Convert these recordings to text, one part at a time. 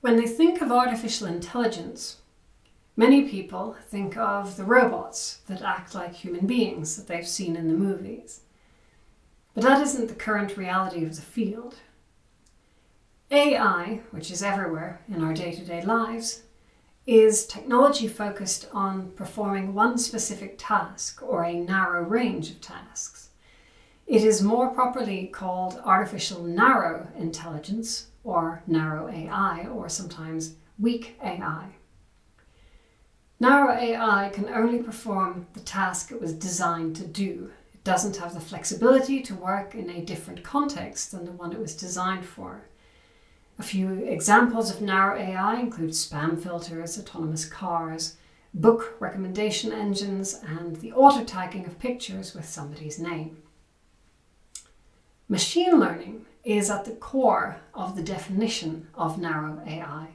When they think of artificial intelligence, many people think of the robots that act like human beings that they've seen in the movies. But that isn't the current reality of the field. AI, which is everywhere in our day-to-day lives, is technology focused on performing one specific task or a narrow range of tasks. It is more properly called artificial narrow intelligence, or narrow AI, or sometimes weak AI. Narrow AI can only perform the task it was designed to do. It doesn't have the flexibility to work in a different context than the one it was designed for. A few examples of narrow AI include spam filters, autonomous cars, book recommendation engines, and the auto-tagging of pictures with somebody's name. Machine learning is at the core of the definition of narrow AI.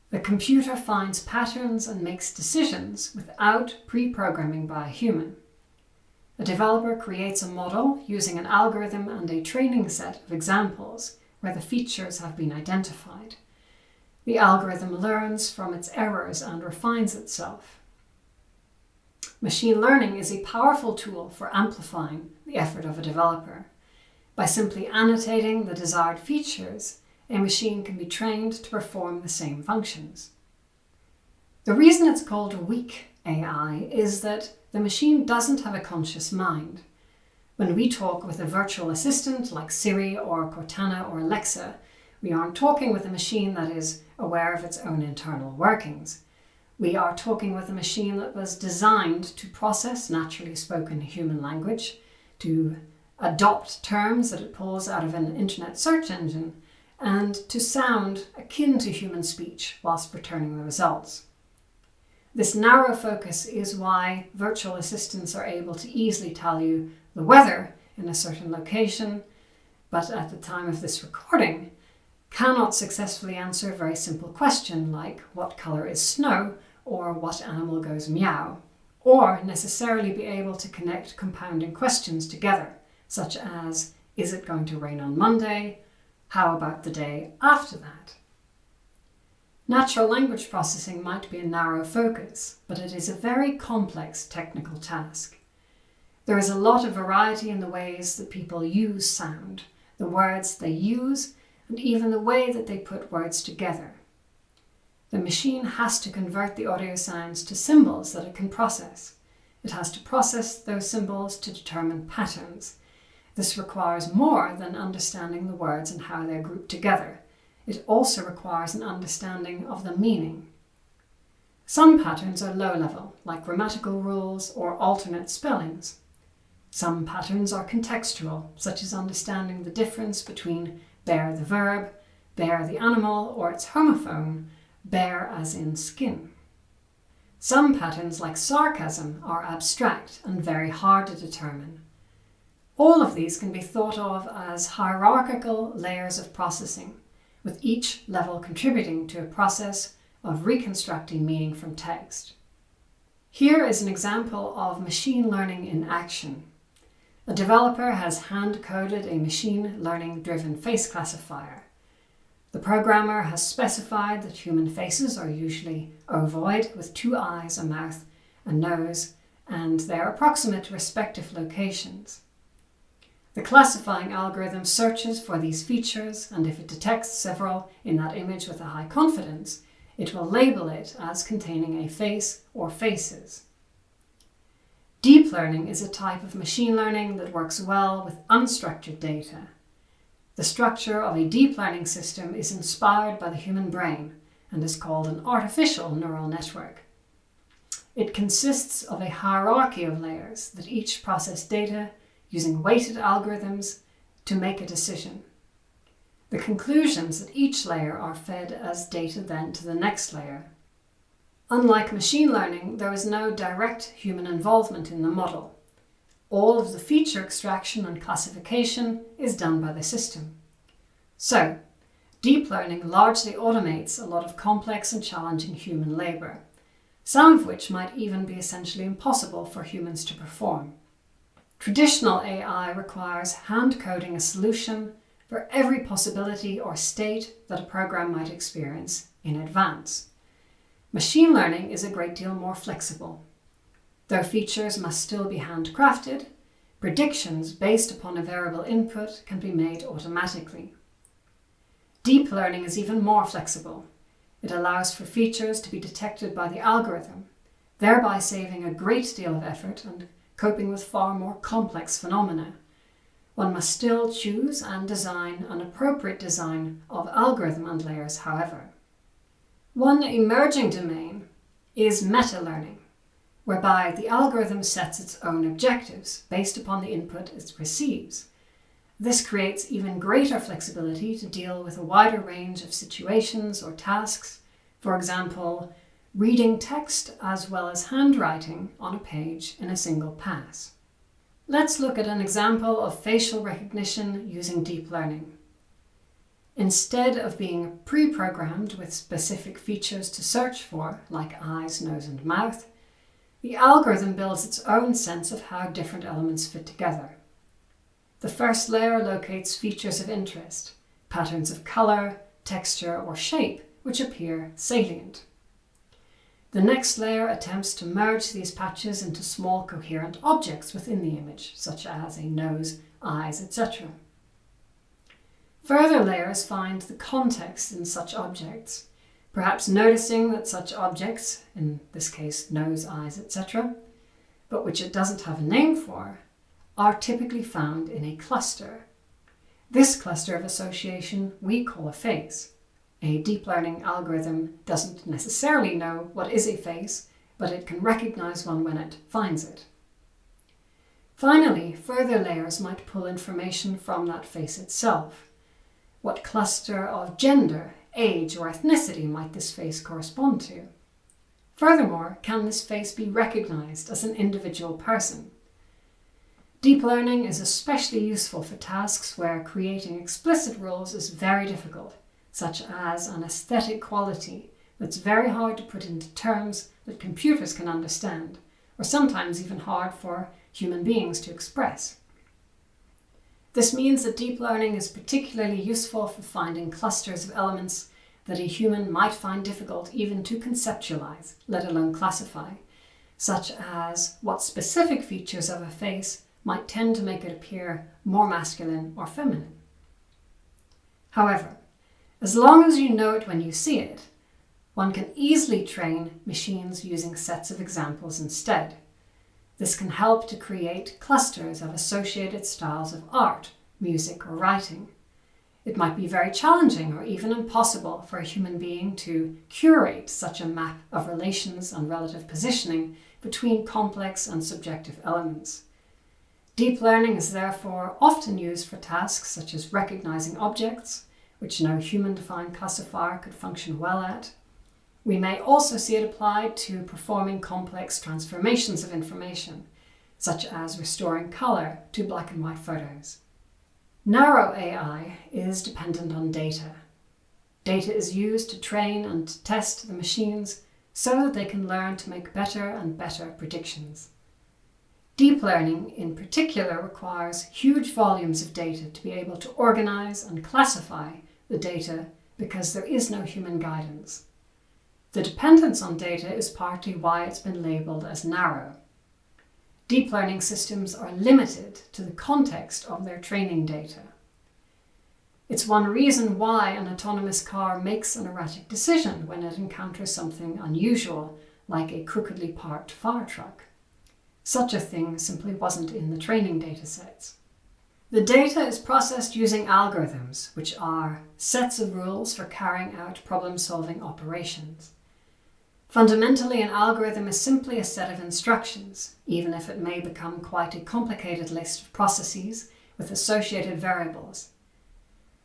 The computer finds patterns and makes decisions without pre-programming by a human. A developer creates a model using an algorithm and a training set of examples where the features have been identified. The algorithm learns from its errors and refines itself. Machine learning is a powerful tool for amplifying the effort of a developer. By simply annotating the desired features, a machine can be trained to perform the same functions. The reason it's called weak AI is that the machine doesn't have a conscious mind. When we talk with a virtual assistant like Siri or Cortana or Alexa, we aren't talking with a machine that is aware of its own internal workings. We are talking with a machine that was designed to process naturally spoken human language, to adopt terms that it pulls out of an internet search engine, and to sound akin to human speech whilst returning the results. This narrow focus is why virtual assistants are able to easily tell you the weather in a certain location, but at the time of this recording, cannot successfully answer a very simple question like what colour is snow or what animal goes meow, or necessarily be able to connect compounding questions together, such as, is it going to rain on Monday? How about the day after that? Natural language processing might be a narrow focus, but it is a very complex technical task. There is a lot of variety in the ways that people use sound, the words they use, and even the way that they put words together. The machine has to convert the audio sounds to symbols that it can process. It has to process those symbols to determine patterns. This requires more than understanding the words and how they're grouped together. It also requires an understanding of the meaning. Some patterns are low-level, like grammatical rules or alternate spellings. Some patterns are contextual, such as understanding the difference between bear the verb, bear the animal, or its homophone, bear as in skin. Some patterns, like sarcasm, are abstract and very hard to determine. All of these can be thought of as hierarchical layers of processing, with each level contributing to a process of reconstructing meaning from text. Here is an example of machine learning in action. A developer has hand-coded a machine learning-driven face classifier. The programmer has specified that human faces are usually ovoid with 2 eyes, a mouth, a nose, and their approximate respective locations. The classifying algorithm searches for these features, and if it detects several in that image with a high confidence, it will label it as containing a face or faces. Deep learning is a type of machine learning that works well with unstructured data. The structure of a deep learning system is inspired by the human brain and is called an artificial neural network. It consists of a hierarchy of layers that each process data using weighted algorithms to make a decision. The conclusions at each layer are fed as data then to the next layer. Unlike machine learning, there is no direct human involvement in the model. All of the feature extraction and classification is done by the system. So, deep learning largely automates a lot of complex and challenging human labor, some of which might even be essentially impossible for humans to perform. Traditional AI requires hand-coding a solution, for every possibility or state that a program might experience in advance. Machine learning is a great deal more flexible. Though features must still be handcrafted, predictions based upon a variable input can be made automatically. Deep learning is even more flexible. It allows for features to be detected by the algorithm, thereby saving a great deal of effort and coping with far more complex phenomena. One must still choose and design an appropriate design of algorithm and layers, however. One emerging domain is meta-learning, whereby the algorithm sets its own objectives based upon the input it receives. This creates even greater flexibility to deal with a wider range of situations or tasks, for example, reading text as well as handwriting on a page in a single pass. Let's look at an example of facial recognition using deep learning. Instead of being pre-programmed with specific features to search for, like eyes, nose, and mouth, the algorithm builds its own sense of how different elements fit together. The first layer locates features of interest, patterns of color, texture, or shape, which appear salient. The next layer attempts to merge these patches into small coherent objects within the image, such as a nose, eyes, etc. Further layers find the context in such objects, perhaps noticing that such objects, in this case nose, eyes, etc., but which it doesn't have a name for, are typically found in a cluster. This cluster of association we call a face. A deep learning algorithm doesn't necessarily know what is a face, but it can recognize one when it finds it. Finally, further layers might pull information from that face itself. What cluster of gender, age, or ethnicity might this face correspond to? Furthermore, can this face be recognized as an individual person? Deep learning is especially useful for tasks where creating explicit rules is very difficult, such as an aesthetic quality that's very hard to put into terms that computers can understand, or sometimes even hard for human beings to express. This means that deep learning is particularly useful for finding clusters of elements that a human might find difficult even to conceptualize, let alone classify, such as what specific features of a face might tend to make it appear more masculine or feminine. However, as long as you know it when you see it, one can easily train machines using sets of examples instead. This can help to create clusters of associated styles of art, music, or writing. It might be very challenging or even impossible for a human being to curate such a map of relations and relative positioning between complex and subjective elements. Deep learning is therefore often used for tasks such as recognizing objects, which no human-defined classifier could function well at. We may also see it applied to performing complex transformations of information, such as restoring color to black and white photos. Narrow AI is dependent on data. Data is used to train and test the machines so that they can learn to make better and better predictions. Deep learning, in particular, requires huge volumes of data to be able to organize and classify the data because there is no human guidance. The dependence on data is partly why it's been labeled as narrow. Deep learning systems are limited to the context of their training data. It's one reason why an autonomous car makes an erratic decision when it encounters something unusual, like a crookedly parked fire truck. Such a thing simply wasn't in the training data sets. The data is processed using algorithms, which are sets of rules for carrying out problem-solving operations. Fundamentally, an algorithm is simply a set of instructions, even if it may become quite a complicated list of processes with associated variables.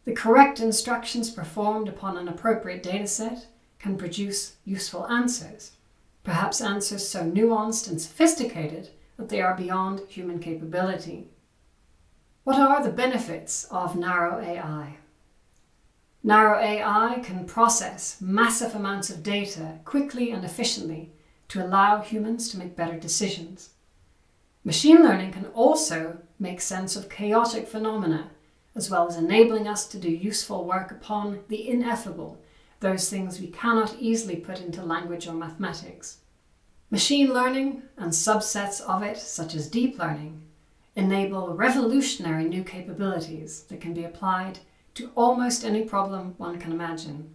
The correct instructions performed upon an appropriate dataset can produce useful answers, perhaps answers so nuanced and sophisticated that they are beyond human capability. What are the benefits of narrow AI? Narrow AI can process massive amounts of data quickly and efficiently to allow humans to make better decisions. Machine learning can also make sense of chaotic phenomena as well as enabling us to do useful work upon the ineffable, those things we cannot easily put into language or mathematics. Machine learning and subsets of it, such as deep learning, enable revolutionary new capabilities that can be applied to almost any problem one can imagine.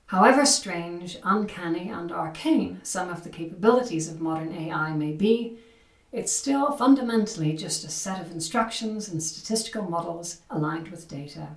However strange, uncanny, and arcane some of the capabilities of modern AI may be, it's still fundamentally just a set of instructions and statistical models aligned with data.